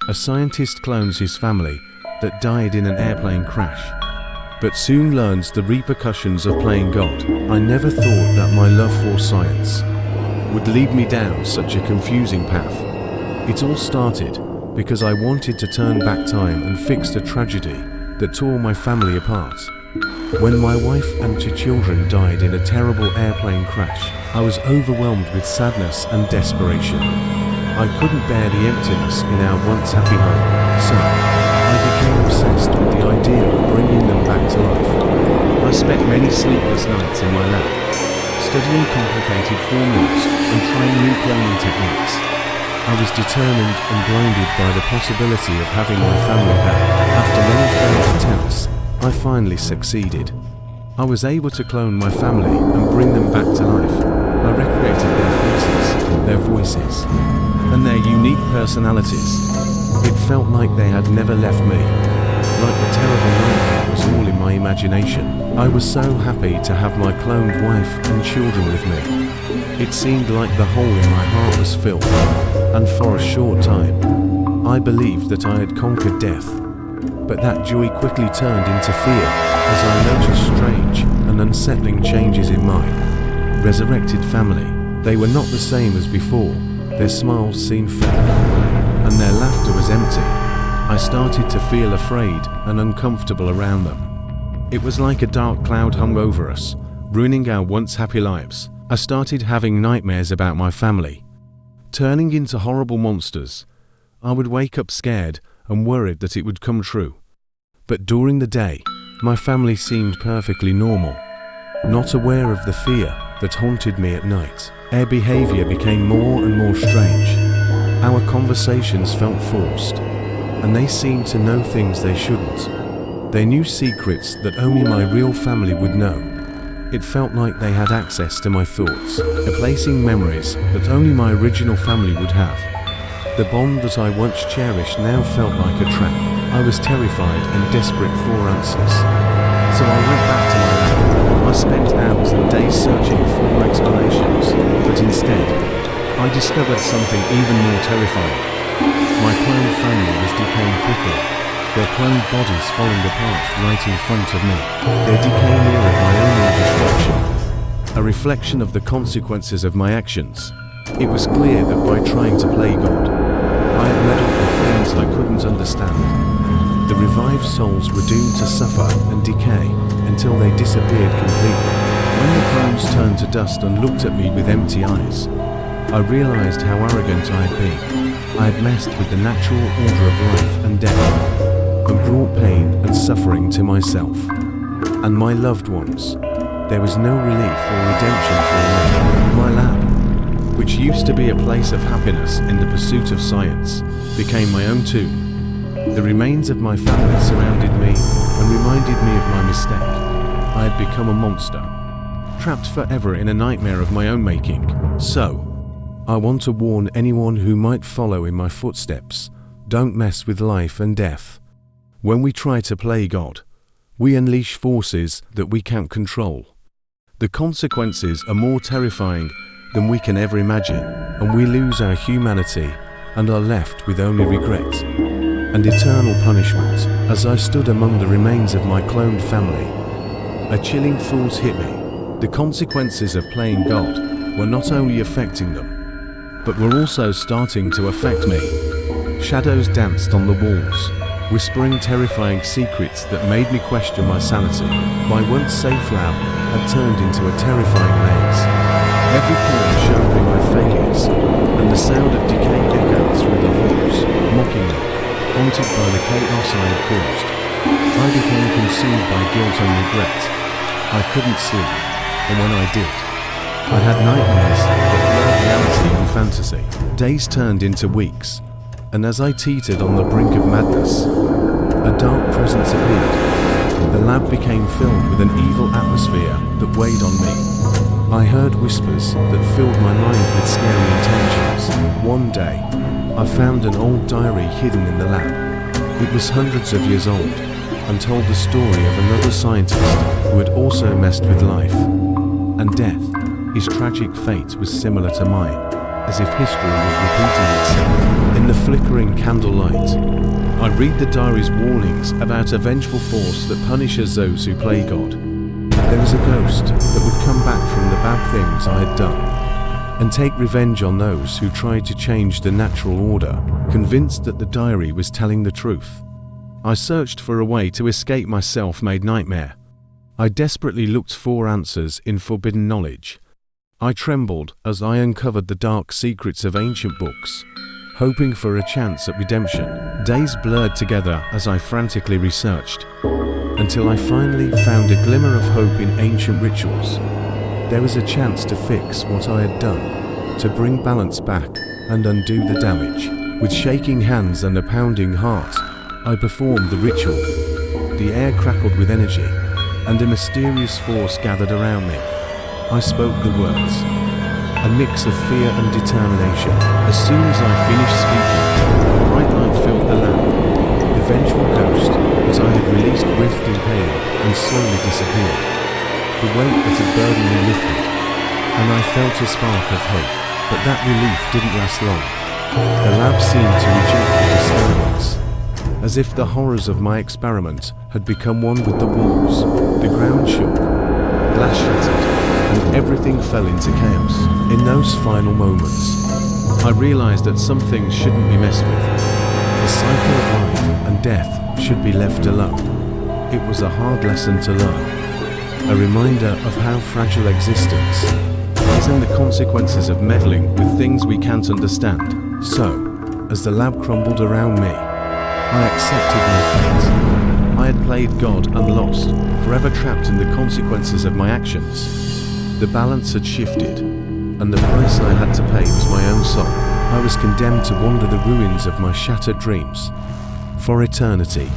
A scientist clones his family that died in an airplane crash, but soon learns the repercussions of playing God. I never thought that my love for science would lead me down such a confusing path. It all started because I wanted to turn back time and fix the tragedy that tore my family apart. When my wife and 2 children died in a terrible airplane crash, I was overwhelmed with sadness and desperation. I couldn't bear the emptiness in our once happy home, so I became obsessed with the idea of bringing them back to life. I spent many sleepless nights in my lab, studying complicated formulas and trying new cloning techniques. I was determined and blinded by the possibility of having my family back. After many failed attempts, I finally succeeded. I was able to clone my family and bring them back to life. I recreated their faces, their voices, and their unique personalities. It felt like they had never left me, like the terrible nightmare was all in my imagination. I was so happy to have my cloned wife and children with me. It seemed like the hole in my heart was filled, and for a short time, I believed that I had conquered death. But that joy quickly turned into fear as I noticed strange and unsettling changes in my resurrected family. They were not the same as before. Their smiles seemed fake, and their laughter was empty. I started to feel afraid and uncomfortable around them. It was like a dark cloud hung over us, ruining our once happy lives. I started having nightmares about my family, turning into horrible monsters. I would wake up scared and worried that it would come true. But during the day, my family seemed perfectly normal, not aware of the fear that haunted me at night. Their behavior became more and more strange. Our conversations felt forced, and they seemed to know things they shouldn't. They knew secrets that only my real family would know. It felt like they had access to my thoughts, replacing memories that only my original family would have. The bond that I once cherished now felt like a trap. I was terrified and desperate for answers. So I went back to my lab. I spent hours and days searching for explanations, but instead, I discovered something even more terrifying. My cloned family was decaying quickly, their cloned bodies falling apart right in front of me. Their decay mirrored my own destruction, a reflection of the consequences of my actions. It was clear that by trying to play God, I had meddled with things I couldn't understand. The revived souls were doomed to suffer and decay until they disappeared completely. When the clones turned to dust and looked at me with empty eyes, I realized how arrogant I had been. I had messed with the natural order of life and death, and brought pain and suffering to myself and my loved ones. There was no relief or redemption for me. My lab, which used to be a place of happiness in the pursuit of science, became my own tomb. The remains of my family surrounded me and reminded me of my mistake. I had become a monster, trapped forever in a nightmare of my own making. So, I want to warn anyone who might follow in my footsteps: don't mess with life and death. When we try to play God, we unleash forces that we can't control. The consequences are more terrifying than we can ever imagine, and we lose our humanity and are left with only regret and eternal punishment. As I stood among the remains of my cloned family, a chilling thought hit me. The consequences of playing God were not only affecting them, but were also starting to affect me. Shadows danced on the walls, whispering terrifying secrets that made me question my sanity. My once safe lab had turned into a terrifying maze. Every corner showed me my failures, and the sound of decay echoed through the halls, mocking me, haunted by the chaos I had caused. I became consumed by guilt and regret. I couldn't sleep, and when I did, I had nightmares that blurred reality and fantasy. Days turned into weeks, and as I teetered on the brink of madness, a dark presence appeared. The lab became filled with an evil atmosphere that weighed on me. I heard whispers that filled my mind with scary intentions. One day, I found an old diary hidden in the lab. It was hundreds of years old and told the story of another scientist who had also messed with life and death. His tragic fate was similar to mine, as if history was repeating itself. In the flickering candlelight, I read the diary's warnings about a vengeful force that punishes those who play God. There was a ghost that would come back from the bad things I had done and take revenge on those who tried to change the natural order, convinced that the diary was telling the truth. I searched for a way to escape my self-made nightmare. I desperately looked for answers in forbidden knowledge. I trembled as I uncovered the dark secrets of ancient books, hoping for a chance at redemption. Days blurred together as I frantically researched, until I finally found a glimmer of hope in ancient rituals. There was a chance to fix what I had done, to bring balance back and undo the damage. With shaking hands and a pounding heart, I performed the ritual. The air crackled with energy, and a mysterious force gathered around me. I spoke the words, a mix of fear and determination. As soon as I finished speaking, a bright light filled the lamp. The vengeful ghost, as I had released, writhed in pain and slowly disappeared. The weight that had burdened me lifted, and I felt a spark of hope. But that relief didn't last long. The lab seemed to reject the disturbance, as if the horrors of my experiment had become one with the walls. The ground shook, glass shattered, and everything fell into chaos. In those final moments, I realized that some things shouldn't be messed with. The cycle of life and death should be left alone. It was a hard lesson to learn, a reminder of how fragile existence is and the consequences of meddling with things we can't understand. So, as the lab crumbled around me, I accepted my fate. I had played God and lost, forever trapped in the consequences of my actions. The balance had shifted, and the price I had to pay was my own soul. I was condemned to wander the ruins of my shattered dreams for eternity.